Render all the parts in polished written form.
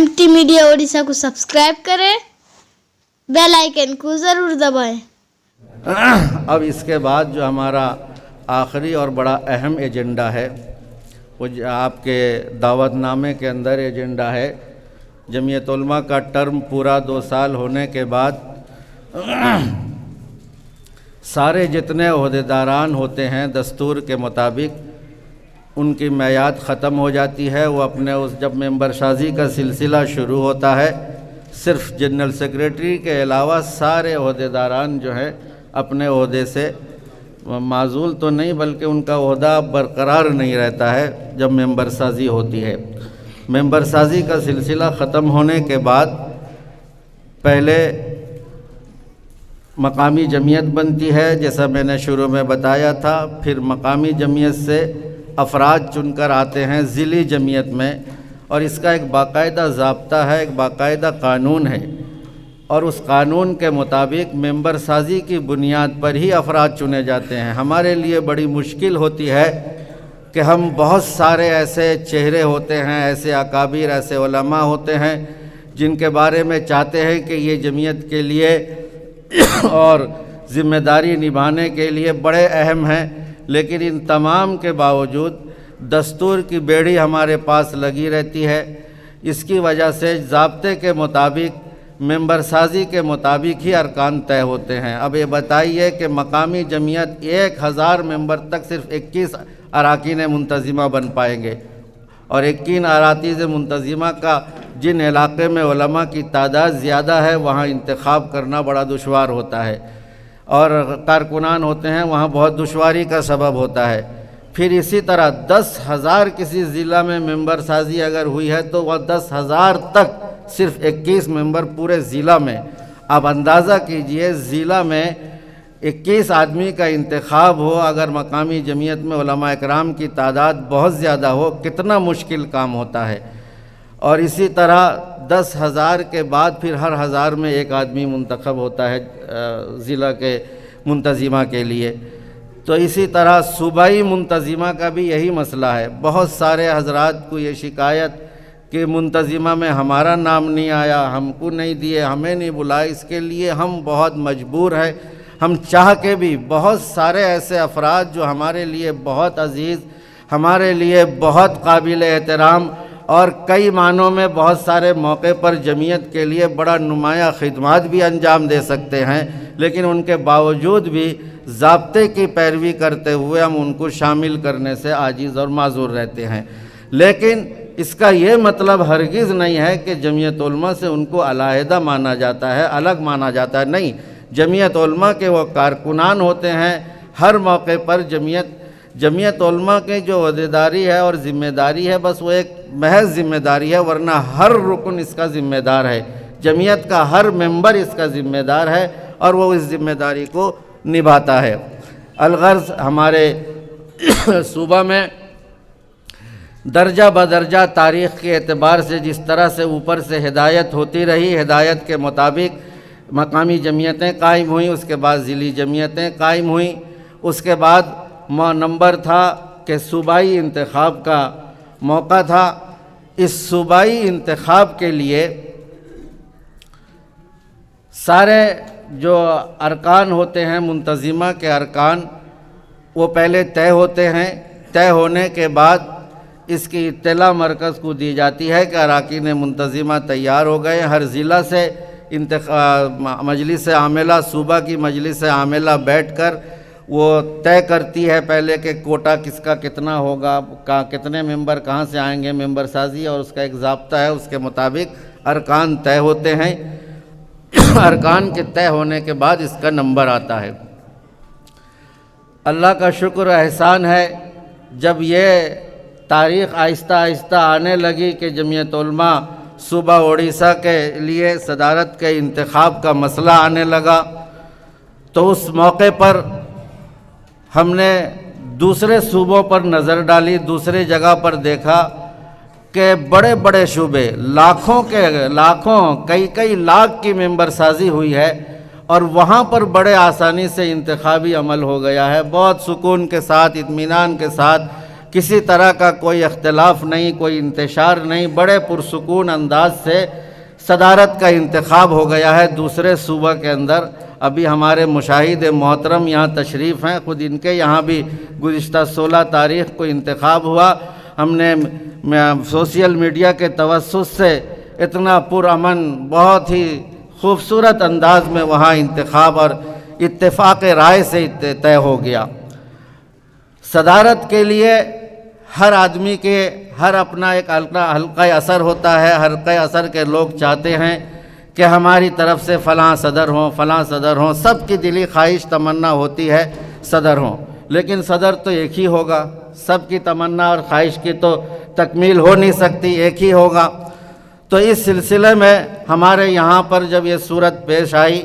MT media Odisha को subscribe करें, bell icon को ज़रूर दबाएं। अब इसके बाद जो हमारा आखिरी और बड़ा अहम एजेंडा है वो आपके दावतनामे के अंदर एजेंडा है। जमीयत उलमा का टर्म पूरा 2 साल होने के बाद सारे जितने ओहदेदारान होते हैं दस्तूर के मुताबिक उनकी मियाद ख़त्म हो जाती है। वो अपने जब मेंबर शाजी का सिलसिला शुरू होता है, सिर्फ जनरल सेक्रेटरी के अलावा सारे ओहदेदारान जो हैं अपने ओहदे से माजूल तो नहीं बल्कि उनका ओहदा बरकरार नहीं रहता है जब मेंबर साजी होती है। मेंबर साजी का सिलसिला ख़त्म होने के बाद पहले मकामी जमीयत बनती है, जैसा मैंने शुरू में बताया था। फिर मकामी जमीयत से अफराद चुनकर आते हैं ज़िली जमीयत में, और इसका एक बाकायदा ज़ाब्ता है, एक बाकायदा कानून है, और उस कानून के मुताबिक मेंबर साजी की बुनियाद पर ही अफराद चुने जाते हैं। हमारे लिए बड़ी मुश्किल होती है कि हम बहुत सारे ऐसे चेहरे होते हैं, ऐसे अकाबिर, ऐसे उलमा होते हैं जिनके बारे में चाहते हैं कि ये जमीयत के लिए और ज़िम्मेदारी निभाने के लिए बड़े अहम हैं, लेकिन इन तमाम के बावजूद दस्तूर की बेड़ी हमारे पास लगी रहती है। इसकी वजह से ज़ाब्ते के मुताबिक मेंबर साजी के मुताबिक ही अरकान तय होते हैं। अब ये बताइए कि मकामी जमीयत 1000 मेंबर तक सिर्फ 21 अराकीन मुंतज़िमा बन पाएंगे, और 21 अराकीन मुंतज़िमा का जिन इलाक़े में उलमा की तादाद ज़्यादा है वहाँ इंतखाब करना बड़ा दुश्वार होता है, और कारकुनान होते हैं वहाँ बहुत दुश्वारी का सबब होता है। फिर इसी तरह 10,000 किसी ज़िला में मेंबर साजी अगर हुई है तो वह 10,000 तक सिर्फ 21 मेंबर पूरे ज़िला में। आप अंदाज़ा कीजिए ज़िला में 21 आदमी का इंतखाब हो, अगर मकामी जमीयत में उलमा इकराम की तादाद बहुत ज़्यादा हो, कितना मुश्किल काम होता है। और इसी तरह 10,000 के बाद फिर हर 1000 में एक आदमी मुंतखब होता है ज़िला के मुंतज़िमा के लिए। तो इसी तरह सूबाई मुंतज़िमा का भी यही मसला है। बहुत सारे हज़रात को ये शिकायत कि मुंतज़िमा में हमारा नाम नहीं आया, हमको नहीं दिए, हमें नहीं बुलाया, इसके लिए हम बहुत मजबूर हैं। हम चाह के भी बहुत सारे ऐसे अफराद जो हमारे लिए बहुत अज़ीज़, हमारे लिए बहुत काबिल एहतराम और कई मानों में बहुत सारे मौके पर जमीयत के लिए बड़ा नुमाया खिदमत भी अंजाम दे सकते हैं, लेकिन उनके बावजूद भी ज़ाब्ते की पैरवी करते हुए हम उनको शामिल करने से आजिज़ और माजूर रहते हैं। लेकिन इसका ये मतलब हरगिज़ नहीं है कि जमीयत उलमा से उनको अलहदा माना जाता है, अलग माना जाता है। नहीं, जमीयत उलमा के वो कारकुनान होते हैं। हर मौके पर जमीयत उलमा के जो अहदेदारी है और ज़िम्मेदारी है, बस वो एक महज ज़िम्मेदारी है, वरना हर रुकन इसका ज़िम्मेदार है। जमीयत का हर मेंबर इसका ज़िम्मेदार है और वो इस ज़िम्मेदारी को निभाता है। अलगर्ज़ हमारे सूबा में दर्जा बदर्जा तारीख़ के एतबार से जिस तरह से ऊपर से हिदायत होती रही, हिदायत के मुताबिक मकामी जमीयतें कायम हुई, उसके बाद ज़िली जमीयतें कायम हुई, उसके बाद नंबर था कि सूबाई इंतखाब का मौका था। इस सूबाई इंतखाब के लिए सारे जो अरकान होते हैं मुंतज़िमा के अरकान, वो पहले तय होते हैं। तय होने के बाद इसकी इत्तला मरकज़ को दी जाती है कि अराकीन मुंतज़िमा तैयार हो गए। हर ज़िला से मजलिस आमिला, सूबा की मजलिस आमिला बैठकर वो तय करती है पहले कि कोटा किसका कितना होगा, कितने मेंबर कहाँ से आएंगे मेंबर साजी, और उसका एक ज़ाब्ता है, उसके मुताबिक अरकान तय होते हैं। अरकान के तय होने के बाद इसका नंबर आता है। अल्लाह का शुक्र एहसान है, जब ये तारीख़ आहिस्ता आहिस्ता आने लगी कि जमीयत उलमा सूबा उड़ीसा के लिए सदारत के इंतखाब का मसला आने लगा, तो उस मौके पर हमने दूसरे सूबों पर नज़र डाली, दूसरे जगह पर देखा कि बड़े बड़े शूबे, लाखों कई लाख की मेंबर साजी हुई है, और वहाँ पर बड़े आसानी से इंतखाबी अमल हो गया है, बहुत सुकून के साथ, इत्मीनान के साथ کسی طرح کا کوئی اختلاف نہیں، کوئی انتشار نہیں، بڑے پرسکون انداز سے صدارت کا انتخاب ہو گیا ہے دوسرے صوبہ کے اندر۔ ابھی ہمارے مشاہد محترم یہاں تشریف ہیں، خود ان کے یہاں بھی گزشتہ 16 تاریخ کو انتخاب ہوا۔ ہم نے سوشل میڈیا کے توسط سے اتنا پرامن، بہت ہی خوبصورت انداز میں وہاں انتخاب اور اتفاق رائے سے طے ہو گیا۔ صدارت کے لیے ہر آدمی کے ہر اپنا ایک حلقہ اثر ہوتا ہے، حلقہ اثر کے لوگ چاہتے ہیں کہ ہماری طرف سے فلاں صدر ہوں، فلاں صدر ہوں، سب کی دلی خواہش تمنا ہوتی ہے صدر ہوں، لیکن صدر تو ایک ہی ہوگا، سب کی تمنا اور خواہش کی تو تکمیل ہو نہیں سکتی، ایک ہی ہوگا۔ تو اس سلسلے میں ہمارے یہاں پر جب یہ صورت پیش آئی،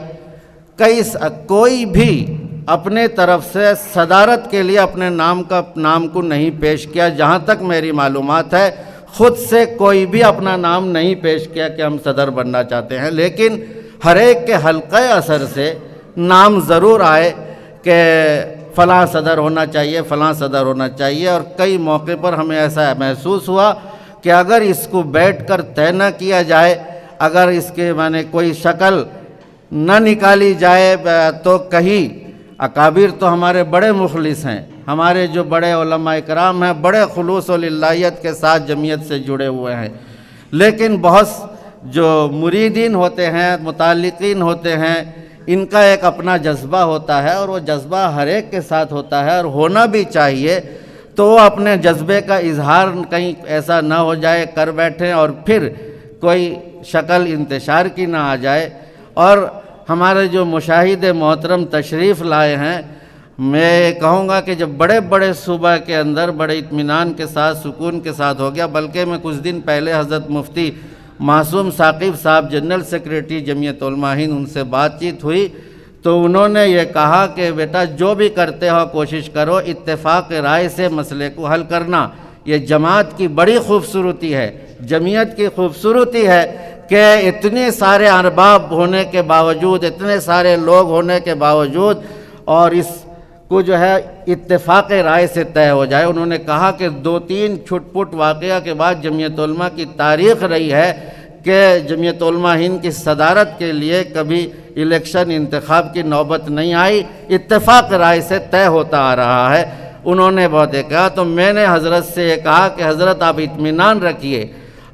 کوئی بھی اپنے طرف سے صدارت کے لیے اپنے نام کو نہیں پیش کیا، جہاں تک میری معلومات ہے خود سے کوئی بھی اپنا نام نہیں پیش کیا کہ ہم صدر بننا چاہتے ہیں، لیکن ہر ایک کے حلقہ اثر سے نام ضرور آئے کہ فلاں صدر ہونا چاہیے، فلاں صدر ہونا چاہیے۔ اور کئی موقع پر ہمیں ایسا محسوس ہوا کہ اگر اس کو بیٹھ کر طے نہ کیا جائے، اگر اس کے کوئی شکل نہ نکالی جائے تو کہیں اکابر تو ہمارے بڑے مخلص ہیں، ہمارے جو بڑے علماء اکرام ہیں، بڑے خلوص و للہیت کے ساتھ جمعیت سے جڑے ہوئے ہیں، لیکن بہت جو مریدین ہوتے ہیں، متعلقین ہوتے ہیں، ان کا ایک اپنا جذبہ ہوتا ہے، اور وہ جذبہ ہر ایک کے ساتھ ہوتا ہے اور ہونا بھی چاہیے۔ تو وہ اپنے جذبے کا اظہار کہیں ایسا نہ ہو جائے کر بیٹھیں اور پھر کوئی شکل انتشار کی نہ آ جائے۔ اور ہمارے جو مشاہد محترم تشریف لائے ہیں، میں کہوں گا کہ جب بڑے بڑے صوبہ کے اندر بڑے اطمینان کے ساتھ، سکون کے ساتھ ہو گیا، بلکہ میں کچھ دن پہلے حضرت مفتی معصوم ثاقب صاحب جنرل سیکریٹری جمعیت علماء ہند، ان سے بات چیت ہوئی تو انہوں نے یہ کہا کہ بیٹا جو بھی کرتے ہو کوشش کرو اتفاق رائے سے مسئلے کو حل کرنا۔ یہ جماعت کی بڑی خوبصورتی ہے، جمعیت کی خوبصورتی ہے کہ اتنے سارے ارباب ہونے کے باوجود، اتنے سارے لوگ ہونے کے باوجود، اور اس کو جو ہے اتفاق رائے سے طے ہو جائے۔ انہوں نے کہا کہ 2-3 چھٹ پٹ واقعہ کے بعد جمعیت علماء کی تاریخ رہی ہے کہ جمعیت علماء ہند کی صدارت کے لیے کبھی الیکشن انتخاب کی نوبت نہیں آئی، اتفاق رائے سے طے ہوتا آ رہا ہے۔ انہوں نے بہت کہا، تو میں نے حضرت سے یہ کہا کہ حضرت آپ اطمینان رکھیے،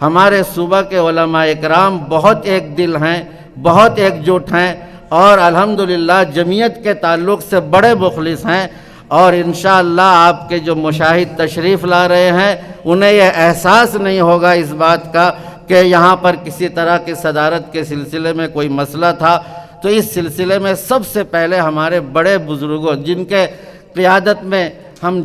ہمارے صوبہ کے علماء اکرام بہت ایک دل ہیں، بہت ایک جٹ ہیں، اور الحمدللہ جمعیت کے تعلق سے بڑے مخلص ہیں، اور انشاءاللہ آپ کے جو مشاہد تشریف لا رہے ہیں انہیں یہ احساس نہیں ہوگا اس بات کا کہ یہاں پر کسی طرح کی صدارت کے سلسلے میں کوئی مسئلہ تھا۔ تو اس سلسلے میں سب سے پہلے ہمارے بڑے بزرگوں جن کے قیادت میں ہم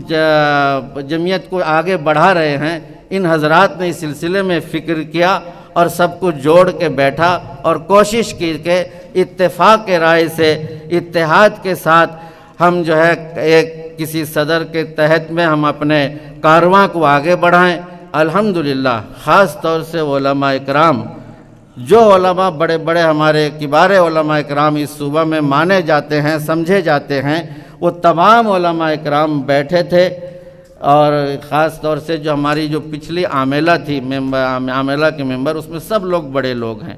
جمعیت کو آگے بڑھا رہے ہیں، ان حضرات نے اس سلسلے میں فکر کیا اور سب کو جوڑ کے بیٹھا اور کوشش کی کہ اتفاق رائے سے، اتحاد کے ساتھ ہم جو ہے ایک کسی صدر کے تحت میں ہم اپنے کارواں کو آگے بڑھائیں۔ الحمدللہ خاص طور سے علماء اکرام، جو علماء بڑے بڑے ہمارے کبار علماء اکرام اس صوبہ میں مانے جاتے ہیں، سمجھے جاتے ہیں، وہ تمام علماء اکرام بیٹھے تھے۔ اور خاص طور سے جو ہماری جو پچھلی عاملہ تھی، عاملہ کے ممبر، اس میں سب لوگ بڑے لوگ ہیں،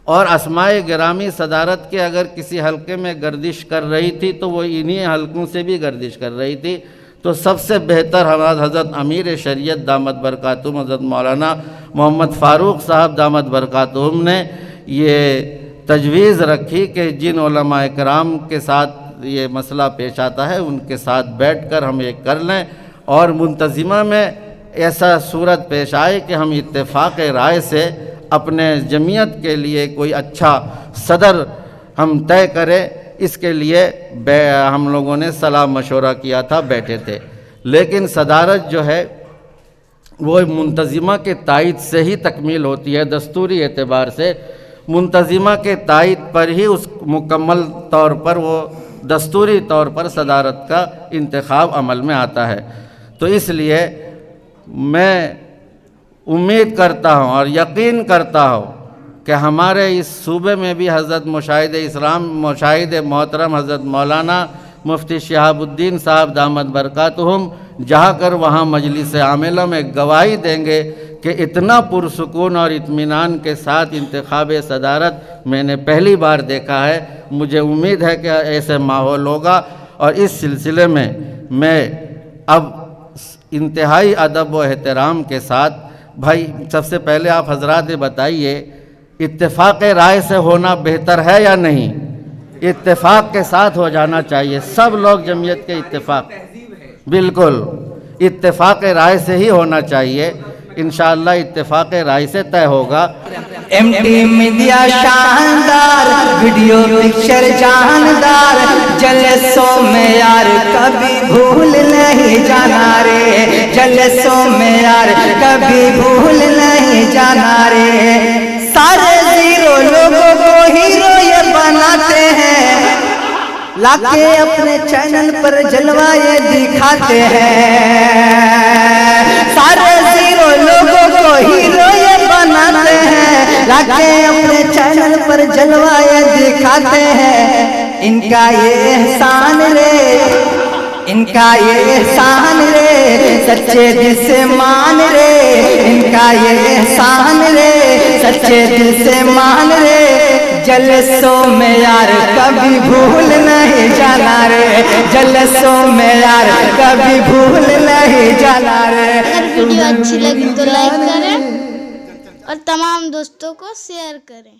اور اسماء گرامی صدارت کے اگر کسی حلقے میں گردش کر رہی تھی تو وہ انہی حلقوں سے بھی گردش کر رہی تھی۔ تو سب سے بہتر حضرت امیر شریعت دامت برکاتہم حضرت مولانا محمد فاروق صاحب دامت برکاتہم نے یہ تجویز رکھی کہ جن علماء اکرام کے ساتھ یہ مسئلہ پیش آتا ہے ان کے ساتھ بیٹھ کر ہم یہ کر لیں، اور منتظمہ میں ایسا صورت پیش آئے کہ ہم اتفاق رائے سے اپنے جمعیت کے لیے کوئی اچھا صدر ہم طے کریں۔ اس کے لیے ہم لوگوں نے صلاح مشورہ کیا تھا، بیٹھے تھے، لیکن صدارت جو ہے وہ منتظمہ کے تائید سے ہی تکمیل ہوتی ہے۔ دستوری اعتبار سے منتظمہ کے تائید پر ہی اس مکمل طور پر وہ دستوری طور پر صدارت کا انتخاب عمل میں آتا ہے۔ تو اس لیے میں امید کرتا ہوں اور یقین کرتا ہوں کہ ہمارے اس صوبے میں بھی حضرت مشاہد اسلام، مشاہد محترم حضرت مولانا मुफ्ती शिहाबुद्दीन साहब दामद बरकातुहुम जाकर वहाँ मजलिस आमिला में गवाही देंगे कि इतना पुरसुकून और इत्मीनान के साथ इंतखाब सदारत मैंने पहली बार देखा है। मुझे उम्मीद है कि ऐसे माहौल होगा, और इस सिलसिले में मैं अब इंतहाई अदब व एहतराम के साथ, भाई सबसे पहले आप हजरात बताइए, इत्तेफाक राय से होना बेहतर है या नहीं? इत्तेफाक के साथ हो जाना चाहिए, सब लोग जमीयत के इत्तेफाक, बिल्कुल इत्तेफाक राय से ही होना चाहिए। इंशाअल्लाह इत्तेफाक राय से तय होगा। MT मीडिया शानदार, वीडियो पिक्चर जानदार, जलसों में यार कभी भूल नहीं जाना रे, जलसों में यार कभी भूल नहीं जाना रे। सारे जीरो लोगों को हीरो ये बनाते हैं, लाके अपने चैनल पर जलवा ये दिखाते हैं। सारे जीरो लोगों को हीरो ये बनाते हैं, लाके अपने चैनल पर जलवा ये दिखाते हैं। इनका ये एहसान रे, इनका ये एहसान रे, सच्चे दिल से मान रे, इनका ये एहसान रे, सच्चे दिल से मान रे। जलसों में यार कभी भूल नहीं जाना रे, जलसों में यार कभी भूल नहीं जाना रे। अगर वीडियो अच्छी लगी तो लाइक करें और तमाम दोस्तों को शेयर करें।